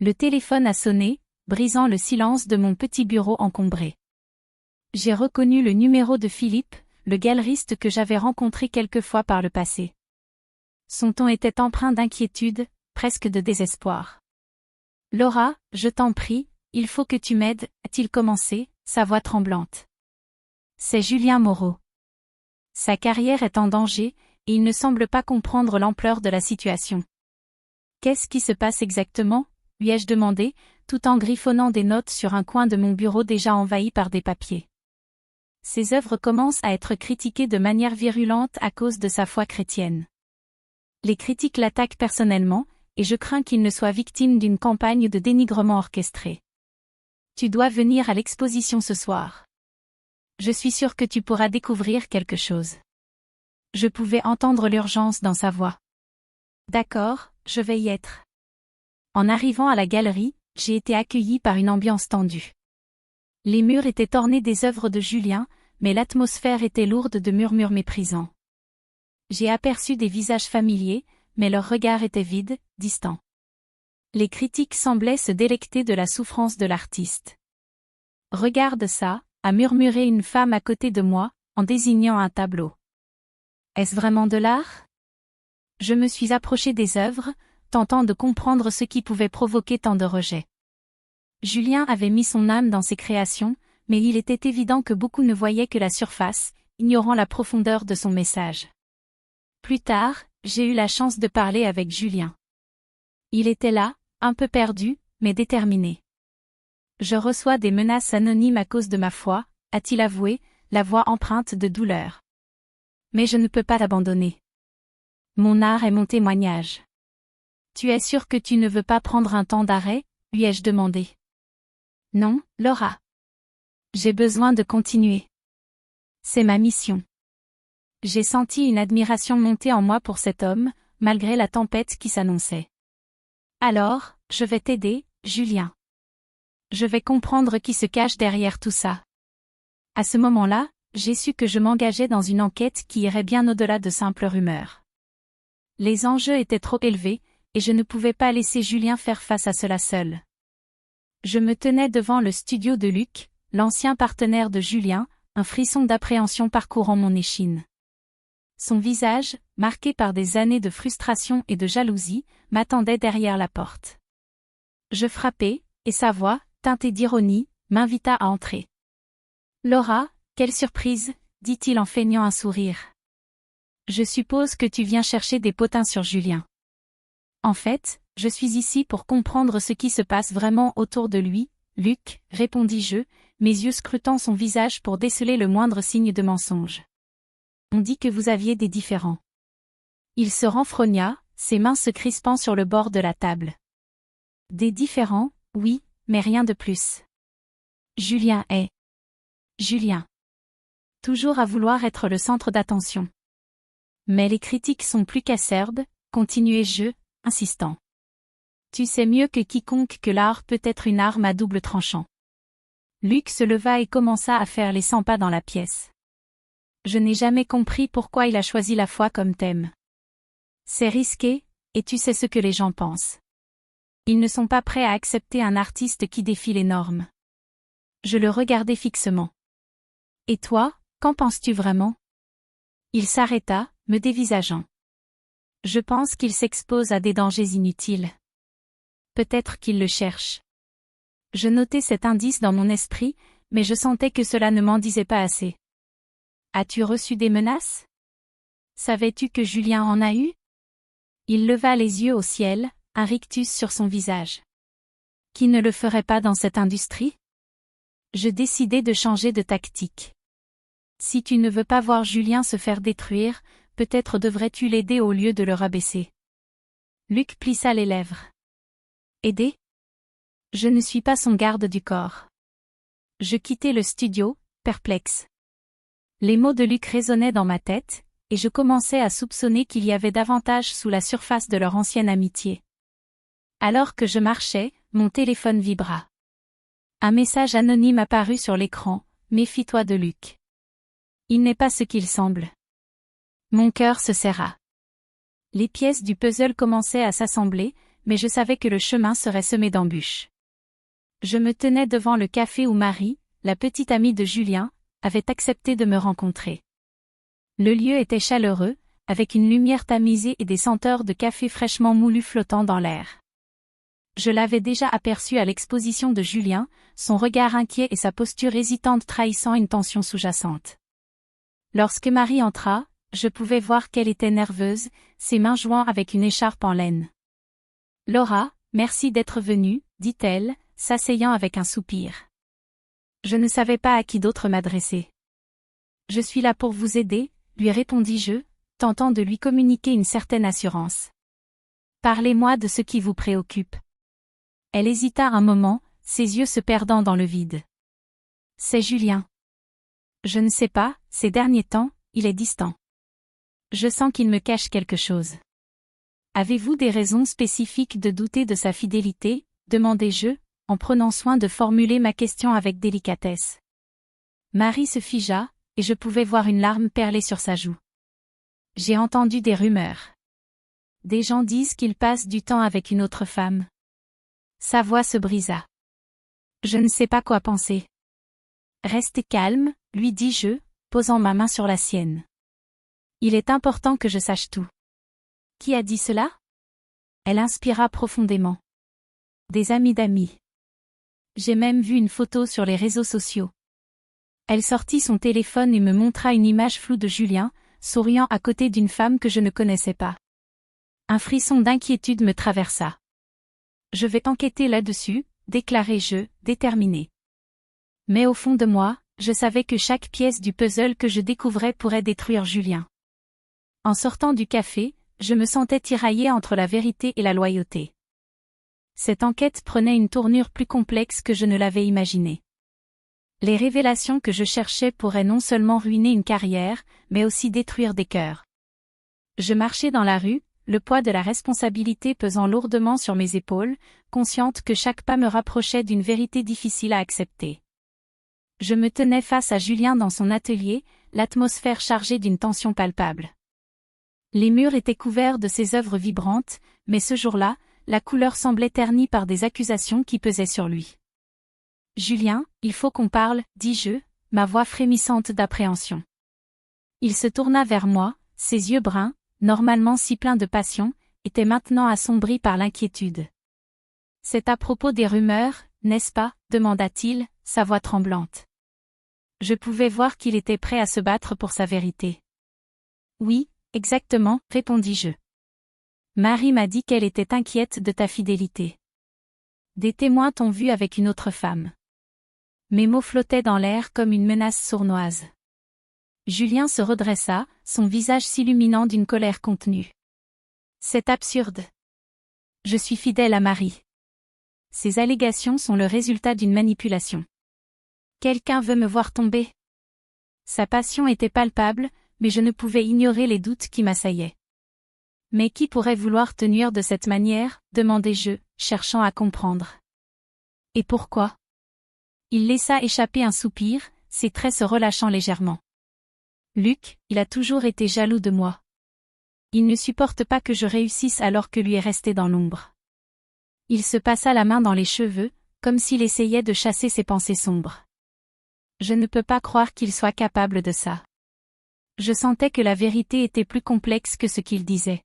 Le téléphone a sonné, brisant le silence de mon petit bureau encombré. J'ai reconnu le numéro de Philippe, le galeriste que j'avais rencontré quelques fois par le passé. Son ton était empreint d'inquiétude, presque de désespoir. « Laura, je t'en prie, il faut que tu m'aides » a-t-il commencé, sa voix tremblante. C'est Julien Moreau. Sa carrière est en danger, et il ne semble pas comprendre l'ampleur de la situation. « Qu'est-ce qui se passe exactement ?» lui ai-je demandé, tout en griffonnant des notes sur un coin de mon bureau déjà envahi par des papiers. Ses œuvres commencent à être critiquées de manière virulente à cause de sa foi chrétienne. Les critiques l'attaquent personnellement, et je crains qu'il ne soit victime d'une campagne de dénigrement orchestrée. Tu dois venir à l'exposition ce soir. Je suis sûre que tu pourras découvrir quelque chose. Je pouvais entendre l'urgence dans sa voix. D'accord, je vais y être. En arrivant à la galerie, j'ai été accueillie par une ambiance tendue. Les murs étaient ornés des œuvres de Julien, mais l'atmosphère était lourde de murmures méprisants. J'ai aperçu des visages familiers, mais leurs regards étaient vides, distants. Les critiques semblaient se délecter de la souffrance de l'artiste. « Regarde ça », a murmuré une femme à côté de moi, en désignant un tableau. « Est-ce vraiment de l'art ?» Je me suis approchée des œuvres, tentant de comprendre ce qui pouvait provoquer tant de rejet. Julien avait mis son âme dans ses créations, mais il était évident que beaucoup ne voyaient que la surface, ignorant la profondeur de son message. Plus tard, j'ai eu la chance de parler avec Julien. Il était là, un peu perdu, mais déterminé. « Je reçois des menaces anonymes à cause de ma foi », a-t-il avoué, la voix empreinte de douleur. « Mais je ne peux pas t'abandonner. Mon art est mon témoignage. »« Tu es sûr que tu ne veux pas prendre un temps d'arrêt ?» lui ai-je demandé. « Non, Laura. J'ai besoin de continuer. C'est ma mission. » J'ai senti une admiration monter en moi pour cet homme, malgré la tempête qui s'annonçait. « Alors, je vais t'aider, Julien. Je vais comprendre qui se cache derrière tout ça. » À ce moment-là, j'ai su que je m'engageais dans une enquête qui irait bien au-delà de simples rumeurs. Les enjeux étaient trop élevés, et je ne pouvais pas laisser Julien faire face à cela seul. Je me tenais devant le studio de Luc, l'ancien partenaire de Julien, un frisson d'appréhension parcourant mon échine. Son visage, marqué par des années de frustration et de jalousie, m'attendait derrière la porte. Je frappai, et sa voix, teintée d'ironie, m'invita à entrer. « Laura, quelle surprise !» dit-il en feignant un sourire. « Je suppose que tu viens chercher des potins sur Julien. » « En fait, je suis ici pour comprendre ce qui se passe vraiment autour de lui, Luc, répondis-je, mes yeux scrutant son visage pour déceler le moindre signe de mensonge. On dit que vous aviez des différends. Il se renfrogna, ses mains se crispant sur le bord de la table. Des différends, oui, mais rien de plus. Julien est. Julien. Toujours à vouloir être le centre d'attention. Mais les critiques sont plus qu'acerbes, continuai-je, insistant. Tu sais mieux que quiconque que l'art peut être une arme à double tranchant. Luc se leva et commença à faire les 100 pas dans la pièce. Je n'ai jamais compris pourquoi il a choisi la foi comme thème. C'est risqué, et tu sais ce que les gens pensent. Ils ne sont pas prêts à accepter un artiste qui défie les normes. Je le regardai fixement. Et toi, qu'en penses-tu vraiment ? Il s'arrêta, me dévisageant. Je pense qu'il s'expose à des dangers inutiles. Peut-être qu'il le cherche. Je notais cet indice dans mon esprit, mais je sentais que cela ne m'en disait pas assez. As-tu reçu des menaces ? Savais-tu que Julien en a eu ? Il leva les yeux au ciel, un rictus sur son visage. Qui ne le ferait pas dans cette industrie ? Je décidai de changer de tactique. Si tu ne veux pas voir Julien se faire détruire, peut-être devrais-tu l'aider au lieu de le rabaisser. Luc plissa les lèvres. Aider ? Je ne suis pas son garde du corps. Je quittai le studio, perplexe. Les mots de Luc résonnaient dans ma tête, et je commençais à soupçonner qu'il y avait davantage sous la surface de leur ancienne amitié. Alors que je marchais, mon téléphone vibra. Un message anonyme apparut sur l'écran, « Méfie-toi de Luc. Il n'est pas ce qu'il semble. » Mon cœur se serra. Les pièces du puzzle commençaient à s'assembler, mais je savais que le chemin serait semé d'embûches. Je me tenais devant le café où Marie, la petite amie de Julien, avait accepté de me rencontrer. Le lieu était chaleureux, avec une lumière tamisée et des senteurs de café fraîchement moulu flottant dans l'air. Je l'avais déjà aperçu à l'exposition de Julien, son regard inquiet et sa posture hésitante trahissant une tension sous-jacente. Lorsque Marie entra, je pouvais voir qu'elle était nerveuse, ses mains jouant avec une écharpe en laine. « Laura, merci d'être venue, dit-elle, s'asseyant avec un soupir. Je ne savais pas à qui d'autre m'adresser. Je suis là pour vous aider, lui répondis-je, tentant de lui communiquer une certaine assurance. Parlez-moi de ce qui vous préoccupe. Elle hésita un moment, ses yeux se perdant dans le vide. C'est Julien. Je ne sais pas, ces derniers temps, il est distant. Je sens qu'il me cache quelque chose. Avez-vous des raisons spécifiques de douter de sa fidélité, demandai-je, en prenant soin de formuler ma question avec délicatesse. Marie se figea, et je pouvais voir une larme perler sur sa joue. J'ai entendu des rumeurs. Des gens disent qu'il passe du temps avec une autre femme. Sa voix se brisa. Je ne sais pas quoi penser. Restez calme, lui dis-je, posant ma main sur la sienne. Il est important que je sache tout. Qui a dit cela? Elle inspira profondément. Des amis d'amis. J'ai même vu une photo sur les réseaux sociaux. Elle sortit son téléphone et me montra une image floue de Julien, souriant à côté d'une femme que je ne connaissais pas. Un frisson d'inquiétude me traversa. Je vais enquêter là-dessus, déclarai-je, déterminé. Mais au fond de moi, je savais que chaque pièce du puzzle que je découvrais pourrait détruire Julien. En sortant du café, je me sentais tiraillée entre la vérité et la loyauté. Cette enquête prenait une tournure plus complexe que je ne l'avais imaginée. Les révélations que je cherchais pourraient non seulement ruiner une carrière, mais aussi détruire des cœurs. Je marchais dans la rue, le poids de la responsabilité pesant lourdement sur mes épaules, consciente que chaque pas me rapprochait d'une vérité difficile à accepter. Je me tenais face à Julien dans son atelier, l'atmosphère chargée d'une tension palpable. Les murs étaient couverts de ses œuvres vibrantes, mais ce jour-là, la couleur semblait ternie par des accusations qui pesaient sur lui. « Julien, il faut qu'on parle, dis-je, ma voix frémissante d'appréhension. » Il se tourna vers moi, ses yeux bruns, normalement si pleins de passion, étaient maintenant assombris par l'inquiétude. « C'est à propos des rumeurs, n'est-ce pas ?» demanda-t-il, sa voix tremblante. Je pouvais voir qu'il était prêt à se battre pour sa vérité. « Oui, exactement, répondis-je. Marie m'a dit qu'elle était inquiète de ta fidélité. Des témoins t'ont vu avec une autre femme. » Mes mots flottaient dans l'air comme une menace sournoise. Julien se redressa, son visage s'illuminant d'une colère contenue. C'est absurde. Je suis fidèle à Marie. Ces allégations sont le résultat d'une manipulation. Quelqu'un veut me voir tomber. Sa passion était palpable, mais je ne pouvais ignorer les doutes qui m'assaillaient. Mais qui pourrait vouloir te nuire de cette manière, demandai-je, cherchant à comprendre. Et pourquoi? Il laissa échapper un soupir, ses traits se relâchant légèrement. Luc, il a toujours été jaloux de moi. Il ne supporte pas que je réussisse alors que lui est resté dans l'ombre. Il se passa la main dans les cheveux, comme s'il essayait de chasser ses pensées sombres. Je ne peux pas croire qu'il soit capable de ça. Je sentais que la vérité était plus complexe que ce qu'il disait.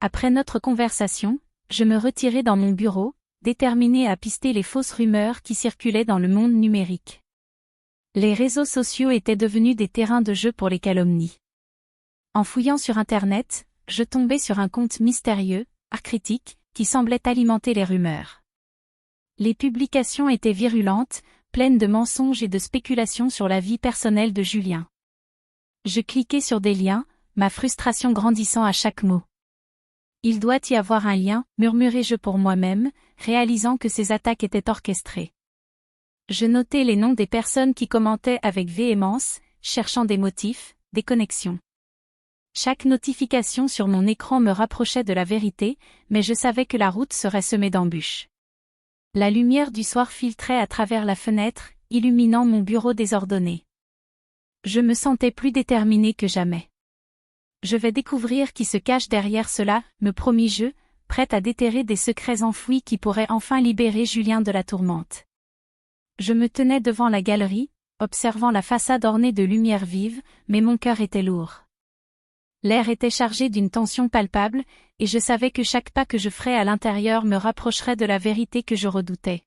Après notre conversation, je me retirai dans mon bureau, déterminée à pister les fausses rumeurs qui circulaient dans le monde numérique. Les réseaux sociaux étaient devenus des terrains de jeu pour les calomnies. En fouillant sur Internet, je tombais sur un compte mystérieux, Art Critique, qui semblait alimenter les rumeurs. Les publications étaient virulentes, pleines de mensonges et de spéculations sur la vie personnelle de Julien. Je cliquais sur des liens, ma frustration grandissant à chaque mot. Il doit y avoir un lien, murmurai-je pour moi-même, réalisant que ces attaques étaient orchestrées. Je notais les noms des personnes qui commentaient avec véhémence, cherchant des motifs, des connexions. Chaque notification sur mon écran me rapprochait de la vérité, mais je savais que la route serait semée d'embûches. La lumière du soir filtrait à travers la fenêtre, illuminant mon bureau désordonné. Je me sentais plus déterminée que jamais. Je vais découvrir qui se cache derrière cela, me promis-je, prête à déterrer des secrets enfouis qui pourraient enfin libérer Julien de la tourmente. Je me tenais devant la galerie, observant la façade ornée de lumière vive, mais mon cœur était lourd. L'air était chargé d'une tension palpable, et je savais que chaque pas que je ferais à l'intérieur me rapprocherait de la vérité que je redoutais.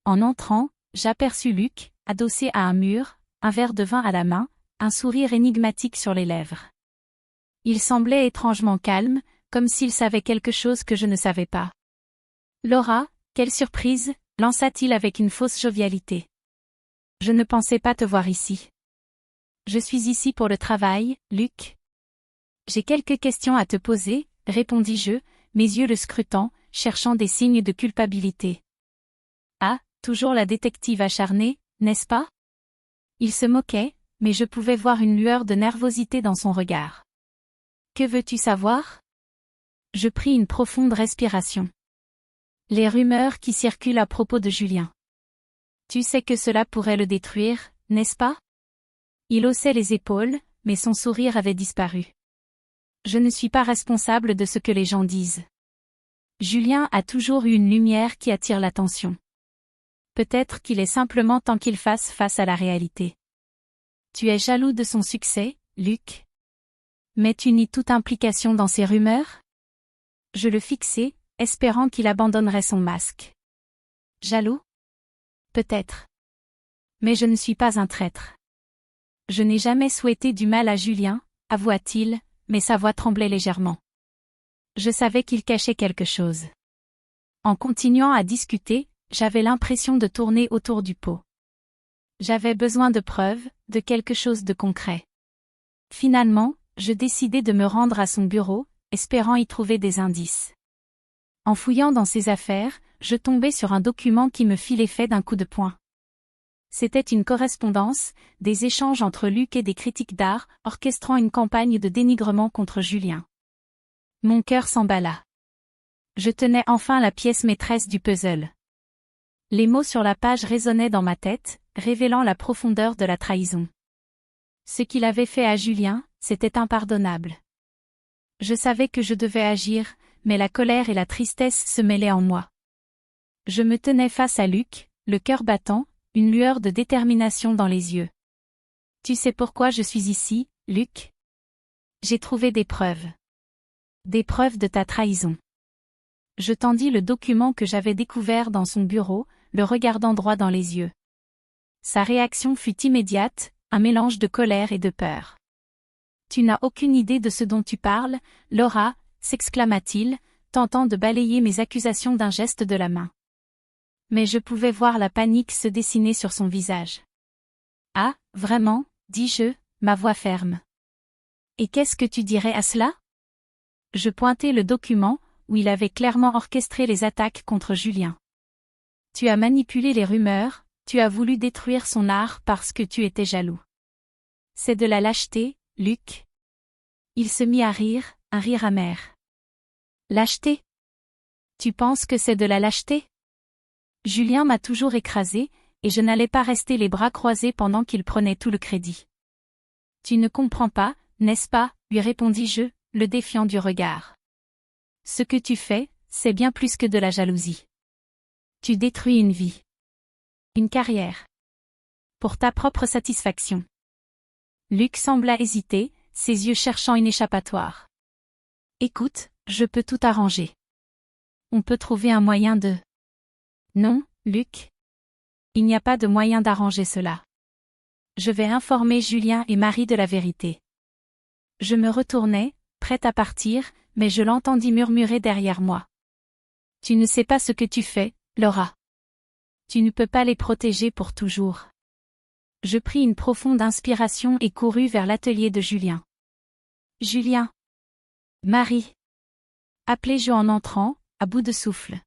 En entrant, j'aperçus Luc, adossé à un mur, un verre de vin à la main, un sourire énigmatique sur les lèvres. Il semblait étrangement calme, comme s'il savait quelque chose que je ne savais pas. « Laura, quelle surprise !» lança-t-il avec une fausse jovialité. « Je ne pensais pas te voir ici. »« Je suis ici pour le travail, Luc. »« J'ai quelques questions à te poser, » répondis-je, mes yeux le scrutant, cherchant des signes de culpabilité. « Ah, toujours la détective acharnée, n'est-ce pas ?» Il se moquait, mais je pouvais voir une lueur de nervosité dans son regard. « Que veux-tu savoir ?» Je pris une profonde respiration. Les rumeurs qui circulent à propos de Julien. Tu sais que cela pourrait le détruire, n'est-ce pas? Il haussait les épaules, mais son sourire avait disparu. Je ne suis pas responsable de ce que les gens disent. Julien a toujours eu une lumière qui attire l'attention. Peut-être qu'il est simplement temps qu'il fasse face à la réalité. Tu es jaloux de son succès, Luc? Mais tu nies toute implication dans ces rumeurs? Je le fixai, espérant qu'il abandonnerait son masque. Jaloux? Peut-être. Mais je ne suis pas un traître. Je n'ai jamais souhaité du mal à Julien, avoua-t-il, mais sa voix tremblait légèrement. Je savais qu'il cachait quelque chose. En continuant à discuter, j'avais l'impression de tourner autour du pot. J'avais besoin de preuves, de quelque chose de concret. Finalement, je décidai de me rendre à son bureau, espérant y trouver des indices. En fouillant dans ses affaires, je tombai sur un document qui me fit l'effet d'un coup de poing. C'était une correspondance, des échanges entre Luc et des critiques d'art, orchestrant une campagne de dénigrement contre Julien. Mon cœur s'emballa. Je tenais enfin la pièce maîtresse du puzzle. Les mots sur la page résonnaient dans ma tête, révélant la profondeur de la trahison. Ce qu'il avait fait à Julien, c'était impardonnable. Je savais que je devais agir, mais la colère et la tristesse se mêlaient en moi. Je me tenais face à Luc, le cœur battant, une lueur de détermination dans les yeux. « Tu sais pourquoi je suis ici, Luc ? J'ai trouvé des preuves. Des preuves de ta trahison. » Je tendis le document que j'avais découvert dans son bureau, le regardant droit dans les yeux. Sa réaction fut immédiate, un mélange de colère et de peur. « Tu n'as aucune idée de ce dont tu parles, Laura !» s'exclama-t-il, tentant de balayer mes accusations d'un geste de la main. Mais je pouvais voir la panique se dessiner sur son visage. « Ah, vraiment ?» dis-je, ma voix ferme. « Et qu'est-ce que tu dirais à cela ?» Je pointai le document, où il avait clairement orchestré les attaques contre Julien. « Tu as manipulé les rumeurs, tu as voulu détruire son art parce que tu étais jaloux. C'est de la lâcheté, Luc. » Il se mit à rire, un rire amer. « Lâcheté ? Tu penses que c'est de la lâcheté ? » Julien m'a toujours écrasé, et je n'allais pas rester les bras croisés pendant qu'il prenait tout le crédit. « Tu ne comprends pas, n'est-ce pas ?» lui répondis-je, le défiant du regard. « Ce que tu fais, c'est bien plus que de la jalousie. Tu détruis une vie. Une carrière. Pour ta propre satisfaction. » Luc sembla hésiter, ses yeux cherchant une échappatoire. « Écoute, je peux tout arranger. On peut trouver un moyen de... » Non, Luc. Il n'y a pas de moyen d'arranger cela. Je vais informer Julien et Marie de la vérité. Je me retournai, prête à partir, mais je l'entendis murmurer derrière moi. Tu ne sais pas ce que tu fais, Laura. Tu ne peux pas les protéger pour toujours. Je pris une profonde inspiration et courus vers l'atelier de Julien. Julien. Marie. Appelai-je en entrant, à bout de souffle.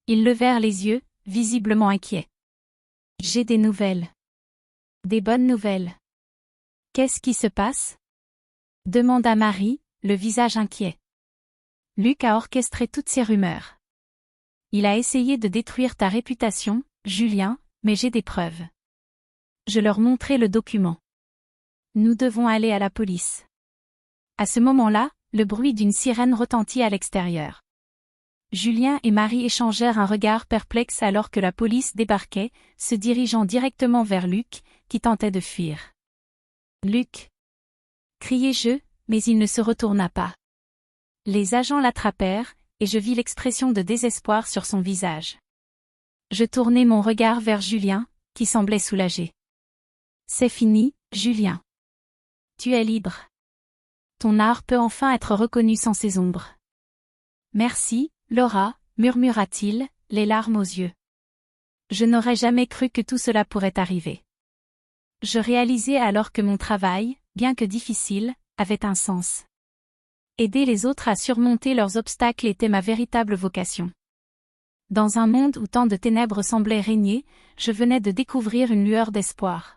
Ils levèrent les yeux, visiblement inquiets. J'ai des nouvelles. Des bonnes nouvelles. Qu'est-ce qui se passe ? Demanda Marie, le visage inquiet. Luc a orchestré toutes ces rumeurs. Il a essayé de détruire ta réputation, Julien, mais j'ai des preuves. Je leur montrai le document. Nous devons aller à la police. À ce moment-là, le bruit d'une sirène retentit à l'extérieur. Julien et Marie échangèrent un regard perplexe alors que la police débarquait, se dirigeant directement vers Luc, qui tentait de fuir. « Luc !» criai-je, mais il ne se retourna pas. Les agents l'attrapèrent, et je vis l'expression de désespoir sur son visage. Je tournai mon regard vers Julien, qui semblait soulagé. « C'est fini, Julien. Tu es libre. Ton art peut enfin être reconnu sans ces ombres. »« Merci, Laura, » murmura-t-il, les larmes aux yeux. Je n'aurais jamais cru que tout cela pourrait arriver. Je réalisais alors que mon travail, bien que difficile, avait un sens. Aider les autres à surmonter leurs obstacles était ma véritable vocation. Dans un monde où tant de ténèbres semblaient régner, je venais de découvrir une lueur d'espoir.